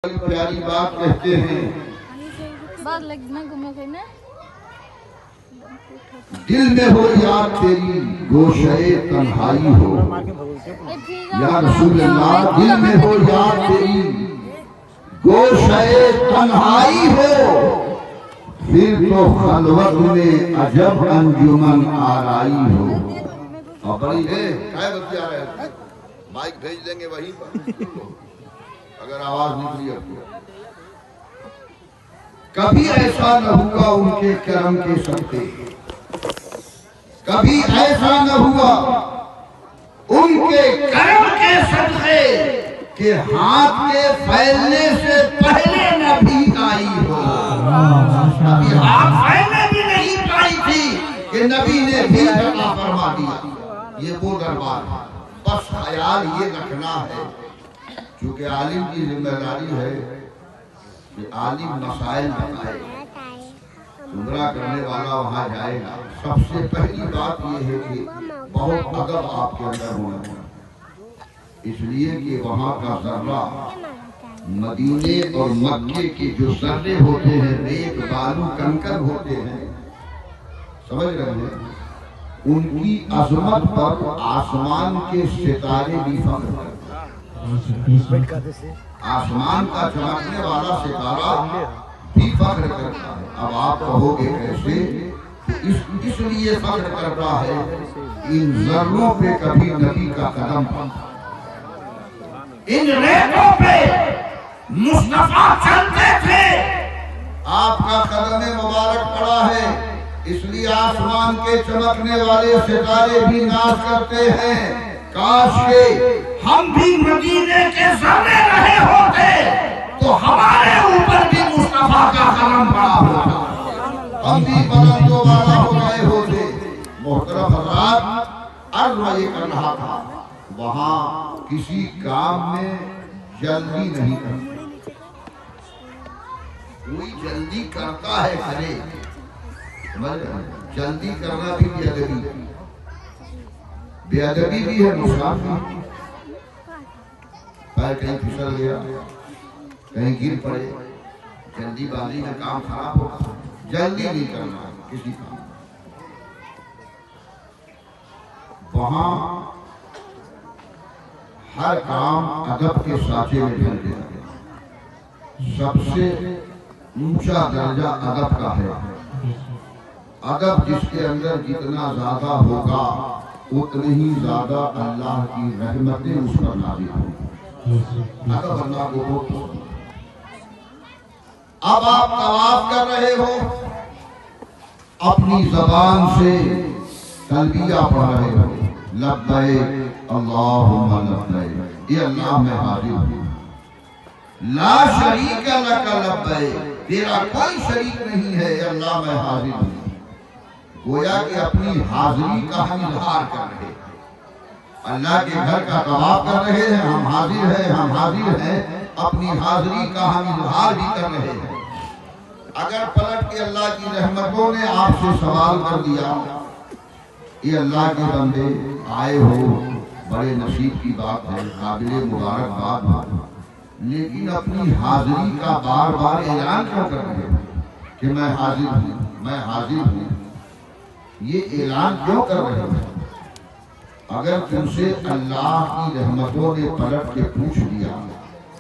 پیاری بات کہتے ہیں، دل میں ہو یاد تیری گوشے تنہائی ہو۔ یا رسول اللہ، دل میں ہو یاد تیری گوشے تنہائی ہو، پھر تو خلوت میں عجب انجمن آرائی ہو۔ اور بڑی ہے کائے بتیا رہے ہیں، مائک بھیج دیں گے وہیں پر اگر آواز نکلی اب۔ کبھی ایسا نہ ہوا ان کے کرم کے صدقے، کبھی ایسا نہ ہوا ان کے کرم کے صدقے کہ ہاتھ کے پھیلنے سے پہلے نبی آئی ہو۔ ابھی ہاتھ پھیلنے بھی نہیں پائی تھی کہ نبی نے بھی عطا فرما دیا۔ یہ وہ دربار ہے، بس خیال یہ رکھنا ہے، چونکہ عالم کی ذمہ داری ہے کہ عالم مسائل بتائے، گمراہ کرنے والا وہاں جائے گا۔ سب سے پہلی بات یہ ہے کہ بہت ادب آپ کے اندر ہونا چاہیے، اس لیے کہ وہاں کا ذرہ مدینے اور مکے کے جو ذرے ہوتے ہیں، ریت بالو کنکر ہوتے ہیں، سمجھ رہے ہیں، ان کی عظمت پر آسمان کے ستارے بھی فخر کرتے ہیں۔ آسمان کا چمکنے والا ستارہ بھی فخر کرتا ہے۔ اب آپ کہو گے کیسے؟ اس لیے فخر کرتا ہے، ان ذروں پہ کبھی نبی کا قدم پڑا، ان ریتوں پہ مصطفیٰ چلتے تھے، آپ کا قدم مبارک پڑا ہے، اس لیے آسمان کے چمکنے والے ستارے بھی ناز کرتے ہیں، کاش کہ ہم بھی مدینے کے ذرے رہے ہوتے تو ہمارے اوپر بھی مصطفیٰ کا قدم پڑا ہوتا، ہم بھی بلند و بالا ہو گئے ہوتے۔ محترم حضرات، عرض یہ کر رہا تھا، وہاں کسی کام میں جلدی نہیں کرتے، کوئی جلدی کرتا ہے کرے، جلدی کرنا بھی بے ادبی ہے، بے ادبی بھی ہے، نقصان بھی۔ پیر کہیں پھسل گیا، کہیں گر پڑے، جلدی بازی میں کام خراب ہوگا، جلدی نہیں کرنا کسی کام۔ وہاں ہر کام ادب کے سانچے میں ڈھل گیا، سب سے اونچا درجہ ادب کا ہے۔ ادب جس کے اندر جتنا زیادہ ہوگا اتنی ہی زیادہ اللہ کی رحمتیں اس پر نازل ہوں۔ ادب اللہ کو بہت پسند ہے۔ اب آپ طواف کر رہے ہو، اپنی زبان سے تلبیہ پڑھ رہے ہو، لبیک اللہم لبیک، یہ اللہ میں حاضر ہوں، لا شریک لک لبیک، تیرا کوئی شریک نہیں ہے، یہ اللہ میں حاضر ہوں۔ گویا کہ اپنی حاضری کا ہم اظہار کر رہے ہیں، اللہ کے گھر کا طواف کر رہے ہیں، ہم حاضر ہیں، ہم حاضر ہیں، اپنی حاضری کا ہم اظہار بھی کر رہے ہیں۔ اگر پلٹ کے اللہ کی رحمتوں نے آپ سے سوال کر دیا، یہ اللہ کے بندے آئے ہو، بڑے نصیب کی بات ہے، قابل مبارک بات ہے، لیکن اپنی حاضری کا بار بار اعلان کیوں کر رہے ہیں کہ میں حاضر ہوں، میں حاضر ہوں؟ یہ اعلان کیوں کر رہے ہیں؟ اگر تم سے اللہ کی رحمتوں نے پلٹ کے پوچھ دیا،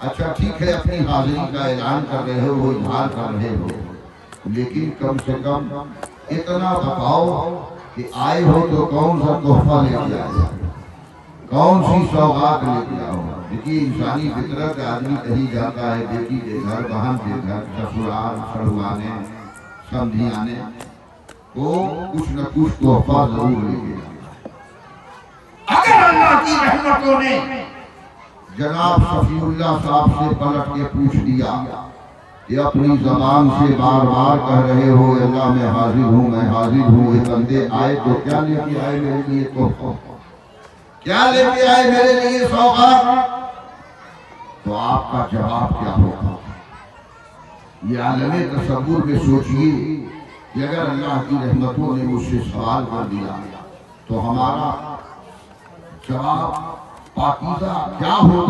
اچھا ٹھیک ہے اپنی حاضری کا اعلان کر رہے ہو، وہ اظہار کر رہے ہو، لیکن کم سے کم اتنا بتاؤ کہ آئے ہو تو کون سا تحفہ لے کے آئے، کون سی سوغات لے کے آؤ۔ دیکھیے انسانی فطرت، آدمی کہیں جاتا ہے بیٹی کے گھر، بہن کے گھر، سسرال، سڑوانے، سمدھیانے، وہ کچھ نہ کچھ تحفہ ضرور لے کے آئے۔ اگر اللہ کی رحمتوں نے جناب صفی اللہ صاحب سے پلٹ کے پوچھ دیا کہ اپنی زبان سے بار بار کہہ رہے ہو اللہ میں حاضر ہوں، میں حاضر ہوں، یہ بندے آئے تو کیا لے کے آئے میرے لیے تحفہ، کیا لے کے آئے میرے لیے سوغات؟ تو آپ کا جواب کیا ہوگا؟ یہ عالم تصور میں سوچئے کہ اگر اللہ کی رحمتوں نے مجھ سے سوال کر دیا تو ہمارا جواب پاکیزہ کیا ہوگا؟